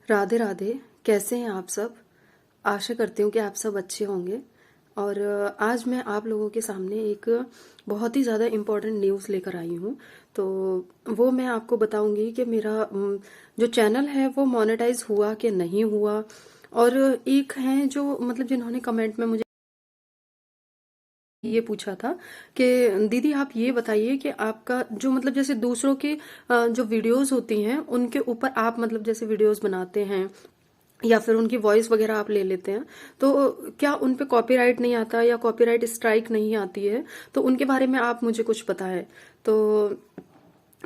राधे राधे। कैसे हैं आप सब? आशा करती हूँ कि आप सब अच्छे होंगे। और आज मैं आप लोगों के सामने एक बहुत ही ज़्यादा इम्पोर्टेंट न्यूज़ लेकर आई हूँ। तो वो मैं आपको बताऊंगी कि मेरा जो चैनल है वो मोनेटाइज हुआ कि नहीं हुआ। और एक हैं जो मतलब जिन्होंने कमेंट में मुझे ये पूछा था कि दीदी आप ये बताइए कि आपका जो मतलब जैसे दूसरों के जो वीडियोस होती हैं उनके ऊपर आप मतलब जैसे वीडियोस बनाते हैं या फिर उनकी वॉइस वगैरह आप ले लेते हैं, तो क्या उन पे कॉपीराइट नहीं आता या कॉपीराइट स्ट्राइक नहीं आती है? तो उनके बारे में आप मुझे कुछ बताएं। तो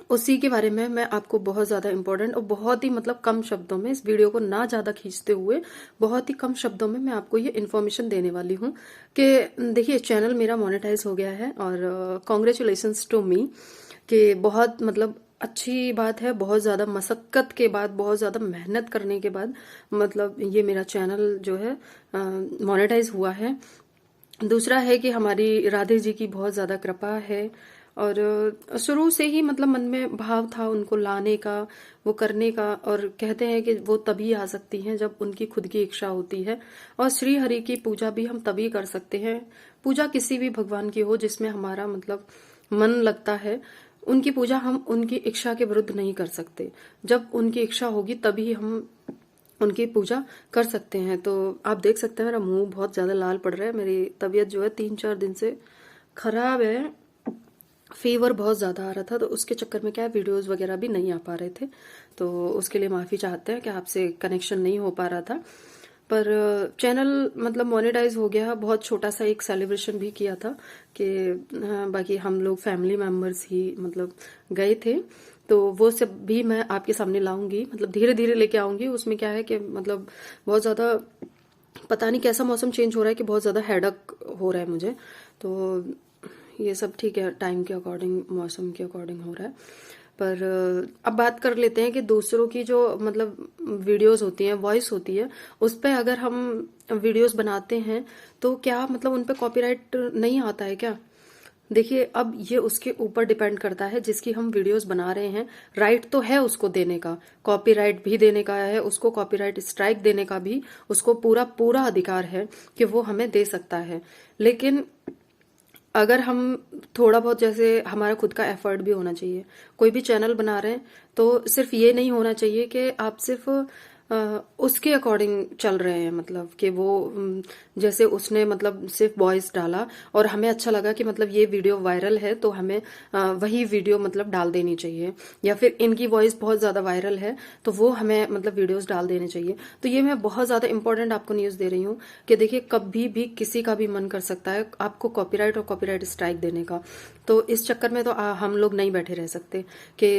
उसी के बारे में मैं आपको बहुत ज़्यादा इम्पोर्टेंट और बहुत ही मतलब कम शब्दों में, इस वीडियो को ना ज़्यादा खींचते हुए बहुत ही कम शब्दों में मैं आपको ये इन्फॉर्मेशन देने वाली हूँ कि देखिए चैनल मेरा मोनेटाइज हो गया है और कॉन्ग्रेचुलेशंस टू मी कि बहुत मतलब अच्छी बात है। बहुत ज़्यादा मशक्क़त के बाद, बहुत ज़्यादा मेहनत करने के बाद मतलब ये मेरा चैनल जो है मोनेटाइज हुआ है। दूसरा है कि हमारी राधे जी की बहुत ज़्यादा कृपा है और शुरू से ही मतलब मन में भाव था उनको लाने का, वो करने का। और कहते हैं कि वो तभी आ सकती हैं जब उनकी खुद की इच्छा होती है। और श्री हरि की पूजा भी हम तभी कर सकते हैं, पूजा किसी भी भगवान की हो जिसमें हमारा मतलब मन लगता है, उनकी पूजा हम उनकी इच्छा के विरुद्ध नहीं कर सकते। जब उनकी इच्छा होगी तभी हम उनकी पूजा कर सकते हैं। तो आप देख सकते हैं मेरा मुंह बहुत ज्यादा लाल पड़ रहा है, मेरी तबीयत जो है 3-4 दिन से खराब है। फीवर बहुत ज़्यादा आ रहा था, तो उसके चक्कर में क्या है वीडियोस वगैरह भी नहीं आ पा रहे थे। तो उसके लिए माफ़ी चाहते हैं कि आपसे कनेक्शन नहीं हो पा रहा था। पर चैनल मतलब मोनेटाइज हो गया। बहुत छोटा सा एक सेलिब्रेशन भी किया था कि बाकी हम लोग फैमिली मेम्बर्स ही मतलब गए थे। तो वो सब भी मैं आपके सामने लाऊंगी, मतलब धीरे धीरे लेके आऊंगी। उसमें क्या है कि मतलब बहुत ज़्यादा पता नहीं कैसा मौसम चेंज हो रहा है कि बहुत ज़्यादा हेडक हो रहा है मुझे। तो ये सब ठीक है, टाइम के अकॉर्डिंग, मौसम के अकॉर्डिंग हो रहा है। पर अब बात कर लेते हैं कि दूसरों की जो मतलब वीडियोस होती हैं, वॉइस होती है, उस पे अगर हम वीडियोस बनाते हैं तो क्या मतलब उन पे कॉपीराइट नहीं आता है क्या? देखिए अब ये उसके ऊपर डिपेंड करता है जिसकी हम वीडियोस बना रहे हैं। राइट तो है उसको देने का, कॉपीराइट भी देने का है उसको, कॉपीराइट स्ट्राइक देने का भी उसको पूरा पूरा अधिकार है कि वो हमें दे सकता है। लेकिन अगर हम थोड़ा बहुत, जैसे हमारा खुद का एफर्ट भी होना चाहिए। कोई भी चैनल बना रहे हैं तो सिर्फ ये नहीं होना चाहिए कि आप सिर्फ उसके अकॉर्डिंग चल रहे हैं, मतलब कि वो जैसे उसने मतलब सिर्फ वॉइस डाला और हमें अच्छा लगा कि मतलब ये वीडियो वायरल है तो हमें वही वीडियो मतलब डाल देनी चाहिए। या फिर इनकी वॉइस बहुत ज्यादा वायरल है तो वो हमें मतलब वीडियोस डाल देने चाहिए। तो ये मैं बहुत ज्यादा इंपॉर्टेंट आपको न्यूज दे रही हूँ कि देखिए कभी भी किसी का भी मन कर सकता है आपको कॉपीराइट और कॉपीराइट स्ट्राइक देने का। तो इस चक्कर में तो हम लोग नहीं बैठे रह सकते कि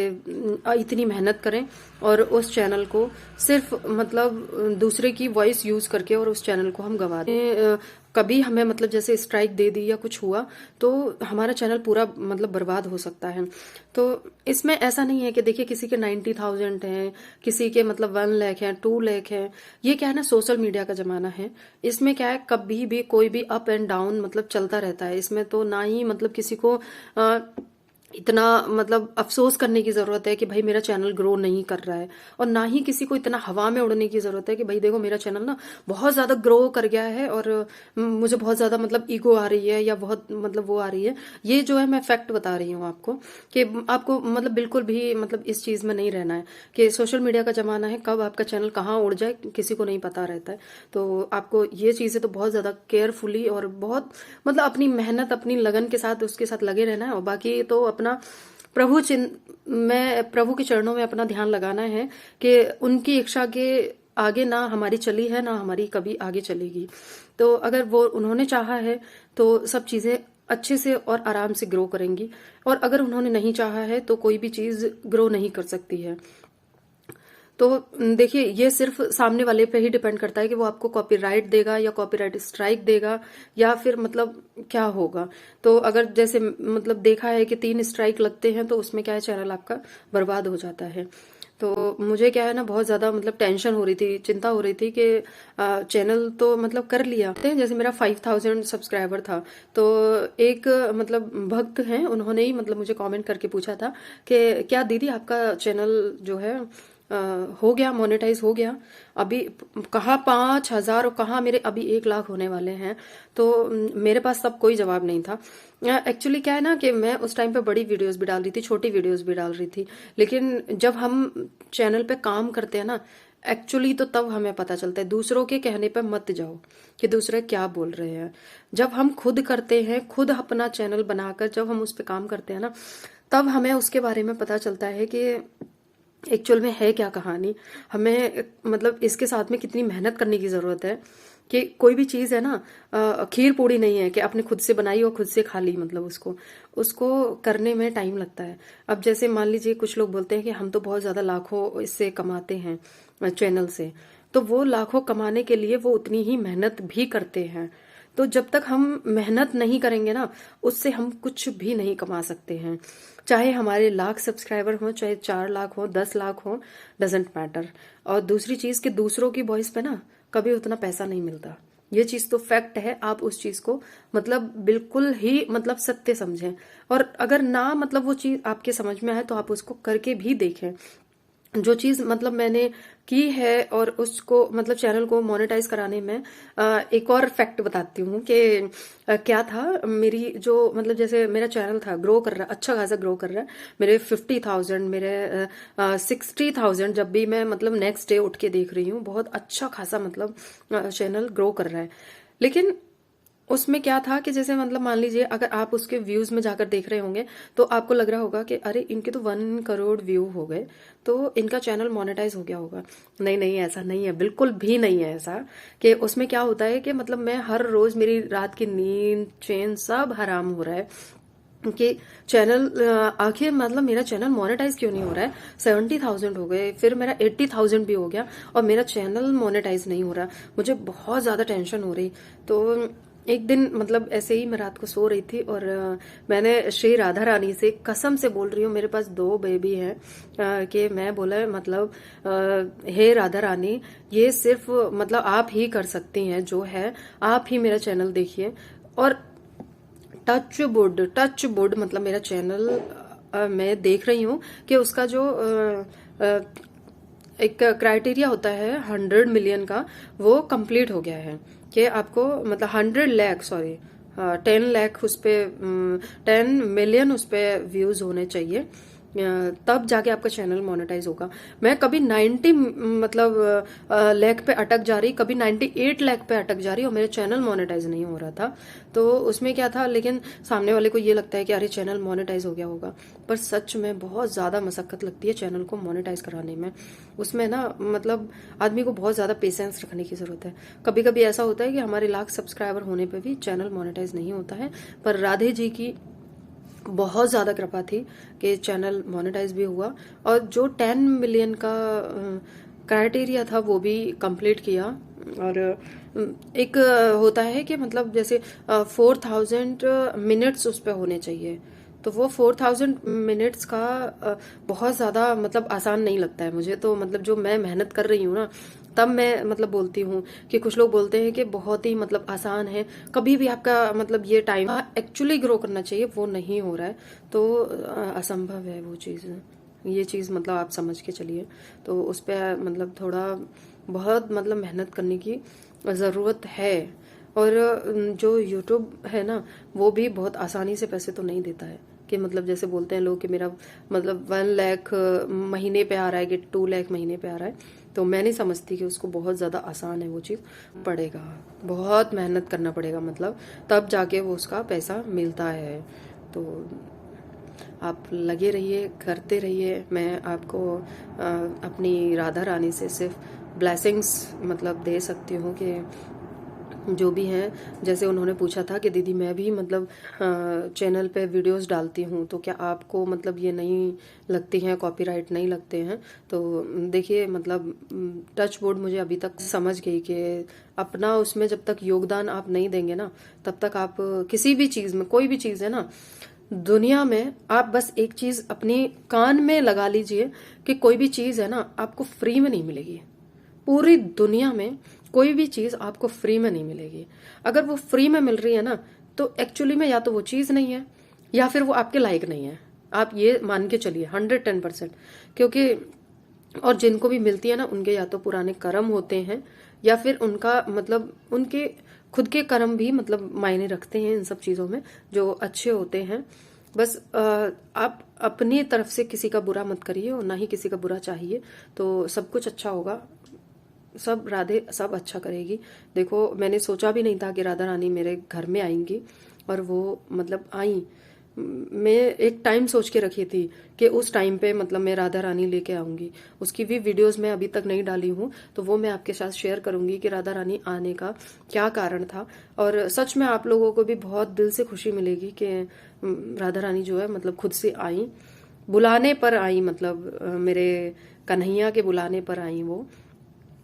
इतनी मेहनत करें और उस चैनल को सिर्फ मतलब दूसरे की वॉइस यूज करके और उस चैनल को हम गवा दें। कभी हमें मतलब जैसे स्ट्राइक दे दी या कुछ हुआ तो हमारा चैनल पूरा मतलब बर्बाद हो सकता है। तो इसमें ऐसा नहीं है कि देखिए किसी के 90,000 हैं, किसी के मतलब 1 लाख हैं, 2 लाख हैं। ये क्या है ना, सोशल मीडिया का जमाना है। इसमें क्या है, कभी भी कोई भी अप एंड डाउन मतलब चलता रहता है। इसमें तो ना ही मतलब किसी को इतना मतलब अफसोस करने की जरूरत है कि भाई मेरा चैनल ग्रो नहीं कर रहा है, और ना ही किसी को इतना हवा में उड़ने की जरूरत है कि भाई देखो मेरा चैनल ना बहुत ज्यादा ग्रो कर गया है और मुझे बहुत ज्यादा मतलब ईगो आ रही है या बहुत मतलब वो आ रही है। ये जो है मैं फैक्ट बता रही हूँ आपको कि आपको मतलब बिल्कुल भी मतलब इस चीज में नहीं रहना है कि सोशल मीडिया का जमाना है, कब आपका चैनल कहाँ उड़ जाए किसी को नहीं पता रहता है। तो आपको ये चीजें तो बहुत ज्यादा केयरफुली और बहुत मतलब अपनी मेहनत अपनी लगन के साथ उसके साथ लगे रहना है। और बाकी तो अपना प्रभु चिन मैं प्रभु के चरणों में अपना ध्यान लगाना है कि उनकी इच्छा के आगे ना हमारी चली है ना हमारी कभी आगे चलेगी। तो अगर वो उन्होंने चाहा है तो सब चीजें अच्छे से और आराम से ग्रो करेंगी, और अगर उन्होंने नहीं चाहा है तो कोई भी चीज ग्रो नहीं कर सकती है। तो देखिए ये सिर्फ सामने वाले पे ही डिपेंड करता है कि वो आपको कॉपीराइट देगा या कॉपीराइट स्ट्राइक देगा या फिर मतलब क्या होगा। तो अगर जैसे मतलब देखा है कि 3 स्ट्राइक लगते हैं तो उसमें क्या है, चैनल आपका बर्बाद हो जाता है। तो मुझे क्या है ना बहुत ज्यादा मतलब टेंशन हो रही थी, चिंता हो रही थी कि चैनल तो मतलब कर लिया, जैसे मेरा 5,000 सब्सक्राइबर था। तो एक मतलब भक्त हैं, उन्होंने ही मतलब मुझे कमेंट करके पूछा था कि क्या दीदी आपका चैनल जो है हो गया, मोनेटाइज हो गया। अभी कहाँ 5,000 और कहाँ मेरे अभी 1 लाख होने वाले हैं। तो मेरे पास तब कोई जवाब नहीं था। एक्चुअली क्या है ना कि मैं उस टाइम पे बड़ी वीडियोस भी डाल रही थी, छोटी वीडियोस भी डाल रही थी, लेकिन जब हम चैनल पे काम करते हैं ना एक्चुअली, तो तब हमें पता चलता है। दूसरों के कहने पे मत जाओ कि दूसरे क्या बोल रहे हैं। जब हम खुद करते हैं, खुद अपना चैनल बनाकर जब हम उस पर काम करते हैं ना, तब हमें उसके बारे में पता चलता है कि एक्चुअल में है क्या कहानी। हमें मतलब इसके साथ में कितनी मेहनत करने की जरूरत है। कि कोई भी चीज है ना, खीर पूड़ी नहीं है कि आपने खुद से बनाई और खुद से खा ली। मतलब उसको उसको करने में टाइम लगता है। अब जैसे मान लीजिए कुछ लोग बोलते हैं कि हम तो बहुत ज्यादा लाखों इससे कमाते हैं चैनल से, तो वो लाखों कमाने के लिए वो उतनी ही मेहनत भी करते हैं। तो जब तक हम मेहनत नहीं करेंगे ना, उससे हम कुछ भी नहीं कमा सकते हैं। चाहे हमारे लाख सब्सक्राइबर हो, चाहे 4 लाख हो, 10 लाख हो, डजेंट मैटर। और दूसरी चीज कि दूसरों की वॉइस पे ना कभी उतना पैसा नहीं मिलता। ये चीज तो फैक्ट है। आप उस चीज को मतलब बिल्कुल ही मतलब सत्य समझें। और अगर ना मतलब वो चीज आपके समझ में आए तो आप उसको करके भी देखें। जो चीज मतलब मैंने की है और उसको मतलब चैनल को मोनेटाइज कराने में एक और फैक्ट बताती हूँ कि क्या था। मेरी जो मतलब जैसे मेरा चैनल था, ग्रो कर रहा, अच्छा खासा ग्रो कर रहा है। मेरे 50,000, मेरे 60,000 जब भी मैं मतलब नेक्स्ट डे उठ के देख रही हूँ, बहुत अच्छा खासा मतलब चैनल ग्रो कर रहा है। लेकिन उसमें क्या था कि जैसे मतलब मान लीजिए अगर आप उसके व्यूज में जाकर देख रहे होंगे तो आपको लग रहा होगा कि अरे इनके तो 1 करोड़ व्यू हो गए, तो इनका चैनल मोनेटाइज हो गया होगा। नहीं नहीं, ऐसा नहीं है, बिल्कुल भी नहीं है ऐसा। कि उसमें क्या होता है कि मतलब मैं हर रोज मेरी रात की नींद चैन सब हराम हो रहा है कि चैनल आखिर मतलब मेरा चैनल मोनेटाइज क्यों नहीं हो रहा है। 70,000 हो गए, फिर मेरा 80,000 भी हो गया और मेरा चैनल मोनेटाइज नहीं हो रहा। मुझे बहुत ज्यादा टेंशन हो रही। तो एक दिन मतलब ऐसे ही मैं रात को सो रही थी और मैंने श्री राधा रानी से कसम से बोल रही हूँ, मेरे पास 2 बेबी हैं, कि मैं बोला मतलब हे राधा रानी, ये सिर्फ मतलब आप ही कर सकती हैं जो है, आप ही मेरा चैनल देखिए। और टच वुड मतलब मेरा चैनल मैं देख रही हूँ कि उसका जो एक क्राइटेरिया होता है 100 मिलियन का, वो कंप्लीट हो गया है। कि आपको मतलब 100 लाख, सॉरी 10 लाख उस पे 10 मिलियन उस पे व्यूज होने चाहिए, तब जाके आपका चैनल मोनेटाइज होगा। मैं कभी 90 मतलब लाख पे अटक जा रही, कभी 98 लाख पे अटक जा रही और मेरे चैनल मोनेटाइज नहीं हो रहा था। तो उसमें क्या था, लेकिन सामने वाले को ये लगता है कि अरे चैनल मोनेटाइज हो गया होगा, पर सच में बहुत ज्यादा मशक्कत लगती है चैनल को मोनेटाइज कराने में। उसमें ना मतलब आदमी को बहुत ज्यादा पेशेंस रखने की जरूरत है। कभी कभी ऐसा होता है कि हमारे लाख सब्सक्राइबर होने पे भी चैनल मोनेटाइज नहीं होता है, पर राधे जी की बहुत ज्यादा कृपा थी कि चैनल मोनेटाइज भी हुआ और जो 10 मिलियन का क्राइटेरिया था वो भी कंप्लीट किया। और एक होता है कि मतलब जैसे 4,000 मिनट्स उस पर होने चाहिए, तो वो 4,000 मिनट्स का बहुत ज्यादा मतलब आसान नहीं लगता है मुझे। तो मतलब जो मैं मेहनत कर रही हूँ ना, तब मैं मतलब बोलती हूँ कि कुछ लोग बोलते हैं कि बहुत ही मतलब आसान है, कभी भी आपका मतलब ये टाइम एक्चुअली ग्रो करना चाहिए, वो नहीं हो रहा है। तो असंभव है वो चीज़। ये चीज़ मतलब आप समझ के चलिए। तो उस पर मतलब थोड़ा बहुत मतलब मेहनत करने की ज़रूरत है। और जो यूट्यूब है ना, वो भी बहुत आसानी से पैसे तो नहीं देता है। कि मतलब जैसे बोलते हैं लोग कि मेरा मतलब 1 लाख महीने पे आ रहा है कि 2 लाख महीने पे आ रहा है, तो मैं नहीं समझती कि उसको बहुत ज़्यादा आसान है वो चीज़। पड़ेगा, बहुत मेहनत करना पड़ेगा, मतलब तब जाके वो उसका पैसा मिलता है। तो आप लगे रहिए, करते रहिए। मैं आपको अपनी राधा रानी से सिर्फ ब्लेसिंग्स मतलब दे सकती हूँ कि जो भी हैं। जैसे उन्होंने पूछा था कि दीदी मैं भी मतलब चैनल पे वीडियोस डालती हूँ, तो क्या आपको मतलब ये नहीं लगती हैं, कॉपीराइट नहीं लगते हैं। तो देखिए मतलब टच वुड मुझे अभी तक समझ गई कि अपना उसमें जब तक योगदान आप नहीं देंगे ना, तब तक आप किसी भी चीज़ में, कोई भी चीज़ है ना दुनिया में, आप बस एक चीज़ अपनी कान में लगा लीजिए कि कोई भी चीज़ है ना आपको फ्री में नहीं मिलेगी। पूरी दुनिया में कोई भी चीज आपको फ्री में नहीं मिलेगी। अगर वो फ्री में मिल रही है ना, तो एक्चुअली में या तो वो चीज नहीं है या फिर वो आपके लायक नहीं है। आप ये मान के चलिए 110%। क्योंकि और जिनको भी मिलती है ना, उनके या तो पुराने कर्म होते हैं, या फिर उनका मतलब उनके खुद के कर्म भी मतलब मायने रखते हैं इन सब चीजों में, जो अच्छे होते हैं। बस आप अपनी तरफ से किसी का बुरा मत करिए और ना ही किसी का बुरा चाहिए, तो सब कुछ अच्छा होगा। सब राधे सब अच्छा करेगी। देखो, मैंने सोचा भी नहीं था कि राधा रानी मेरे घर में आएंगी, और वो मतलब आई। मैं एक टाइम सोच के रखी थी कि उस टाइम पे मतलब मैं राधा रानी लेके आऊंगी। उसकी भी वीडियोस मैं अभी तक नहीं डाली हूँ, तो वो मैं आपके साथ शेयर करूंगी कि राधा रानी आने का क्या कारण था। और सच में आप लोगों को भी बहुत दिल से खुशी मिलेगी कि राधा रानी जो है मतलब खुद से आई, बुलाने पर आई, मतलब मेरे कन्हैया के बुलाने पर आई वो।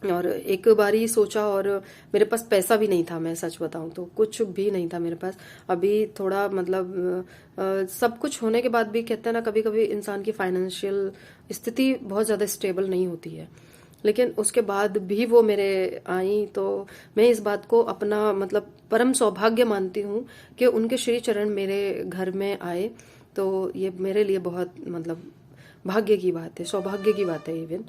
और एक बारी सोचा, और मेरे पास पैसा भी नहीं था, मैं सच बताऊं तो कुछ भी नहीं था मेरे पास। अभी थोड़ा मतलब सब कुछ होने के बाद भी कहते हैं ना, कभी कभी इंसान की फाइनेंशियल स्थिति बहुत ज्यादा स्टेबल नहीं होती है, लेकिन उसके बाद भी वो मेरे आई। तो मैं इस बात को अपना मतलब परम सौभाग्य मानती हूँ कि उनके श्री चरण मेरे घर में आए। तो ये मेरे लिए बहुत मतलब भाग्य की बात है, सौभाग्य की बात है इवन।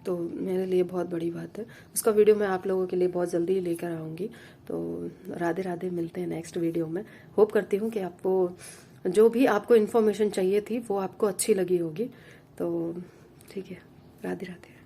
तो मेरे लिए बहुत बड़ी बात है। उसका वीडियो मैं आप लोगों के लिए बहुत जल्दी ही लेकर आऊँगी। तो राधे राधे, मिलते हैं नेक्स्ट वीडियो में। होप करती हूँ कि आपको जो भी आपको इन्फॉर्मेशन चाहिए थी वो आपको अच्छी लगी होगी। तो ठीक है, राधे राधे।